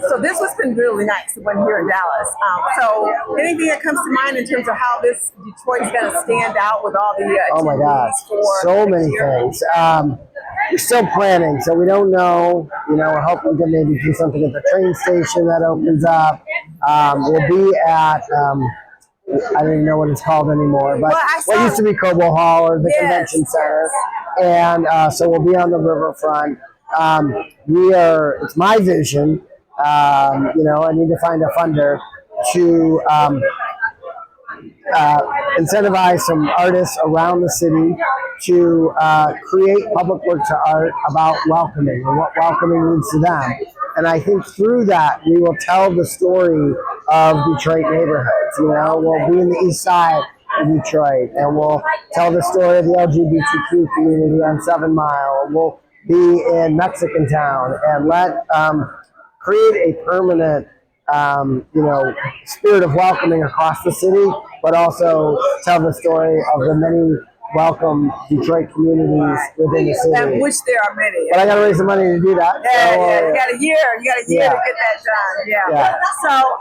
So this has been really nice when here in Dallas. So anything that comes to mind in terms of how this Detroit's going to stand out with all the Oh my gosh, for so many year? things. We're still planning, so we don't know. We're hoping to maybe do something at the train station that opens up. We'll be at, I don't even know what it's called anymore, but what used to be Cobo Hall or the Convention Center. And so we'll be on the riverfront. It's my vision, I need to find a funder to incentivize some artists around the city to create public works of art about welcoming and what welcoming means to them. And I think through that, we will tell the story of Detroit neighborhoods. We'll be in the east side of Detroit, and we'll tell the story of the LGBTQ community on 7 Mile. We'll be in Mexican Town and create a permanent spirit of welcoming across the city, but also tell the story of the many welcome Detroit communities within the city. And which there are many. But I got to raise the money to do that. Yeah, you got a year. You got a year to get that done. Yeah. So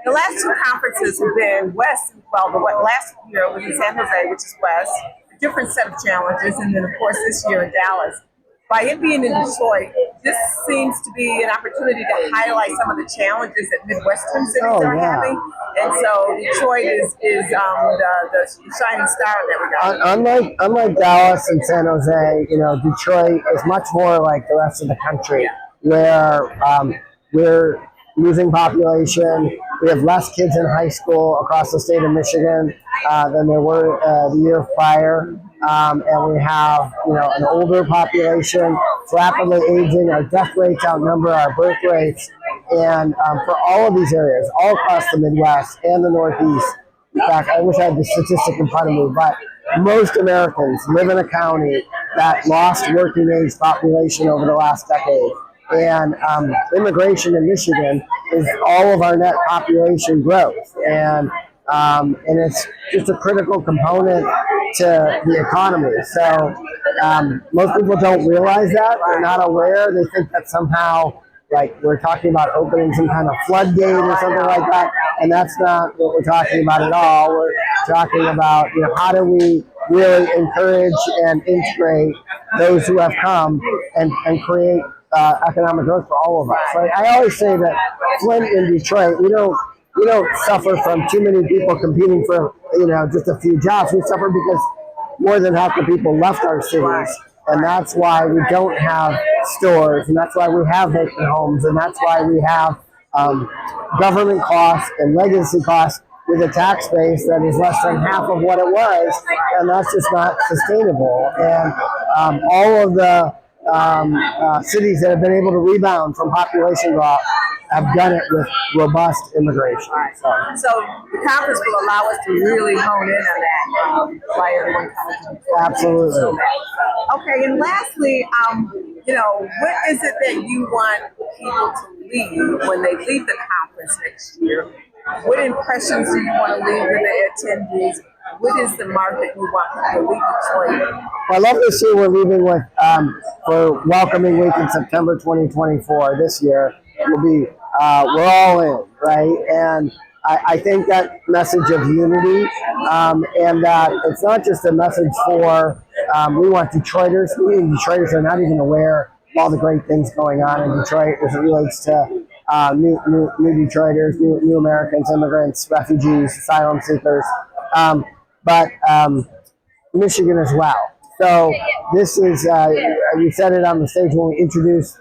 the last 2 conferences have been West. Well, the last year was in San Jose, which is West. A different set of challenges, and then of course this year in Dallas. By it being in Detroit, this seems to be an opportunity to highlight some of the challenges that Midwestern cities are having. And so Detroit is the shining star that we got. Unlike Dallas and San Jose, Detroit is much more like the rest of the country, where we're losing population. We have less kids in high school across the state of Michigan than there were the year prior. And we have, an older population, rapidly aging. Our death rates outnumber our birth rates. And for all of these areas, all across the Midwest and the Northeast, in fact, I wish I had the statistic in front of me, but most Americans live in a county that lost working age population over the last decade. And immigration in Michigan is all of our net population growth. And it's just a critical component to the economy. So most people don't realize that. They're not aware. They think that somehow, like, we're talking about opening some kind of floodgate or something like that. And that's not what we're talking about at all. We're talking about, how do we really encourage and integrate those who have come and create economic growth for all of us. Right? I always say that Flint and Detroit, we don't suffer from too many people competing for just a few jobs. We suffer because more than half the people left our cities, and that's why we don't have stores, and that's why we have vacant homes, and that's why we have government costs and legacy costs with a tax base that is less than half of what it was, and that's just not sustainable. And all of the cities that have been able to rebound from population drop have done it with robust immigration. So the conference will allow us to really hone in on that by everyone coming to Detroit. Absolutely. Okay, and lastly, what is it that you want people to leave when they leave the conference next year? What impressions do you want to leave with the attendees? What is the mark that you want people to leave Detroit? Well, I love to see we're leaving with, for Welcoming Week in September 2024 this year, we're all in, right? And I think that message of unity, and that it's not just a message for, we want Detroiters. Detroiters are not even aware of all the great things going on in Detroit as it relates to new Detroiters, new Americans, immigrants, refugees, asylum seekers, but Michigan as well. So this is, we said it on the stage when we introduced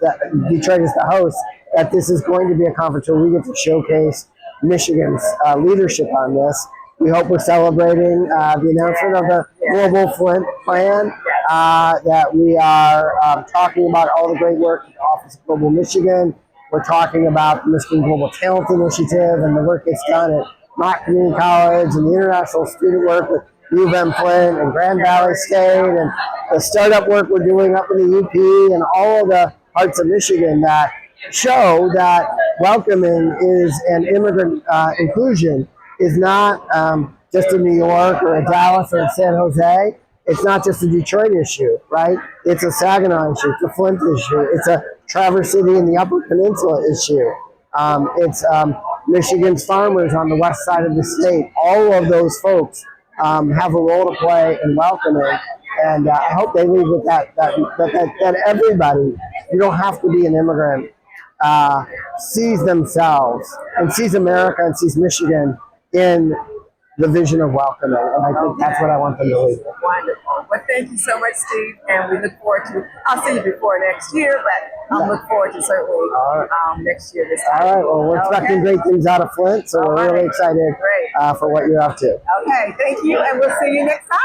Detroit as the host, that this is going to be a conference where we get to showcase Michigan's leadership on this. We hope we're celebrating the announcement of the Global Flint Plan, that we are talking about all the great work at the Office of Global Michigan. We're talking about the Michigan Global Talent Initiative and the work it's done at Mott Community College and the international student work with U of M Flint and Grand Valley State and the startup work we're doing up in the UP and all of the parts of Michigan that show that welcoming is an immigrant inclusion is not just a New York or a Dallas or a San Jose. It's not just a Detroit issue, right? It's a Saginaw issue. It's a Flint issue. It's a Traverse City and the Upper Peninsula issue. It's Michigan's farmers on the west side of the state. All of those folks have a role to play in welcoming, and I hope they leave with that everybody, you don't have to be an immigrant, sees themselves and sees America and sees Michigan in the vision of welcoming, and I think that's what I want them to leave with. Wonderful. Well, thank you so much, Steve, and we look forward to. I'll see you before next year, but I'll look forward to certainly next year. This time. All right. Well, we're expecting great things out of Flint, so we're really excited for what you're up to. Okay. Thank you, and we'll see you next time.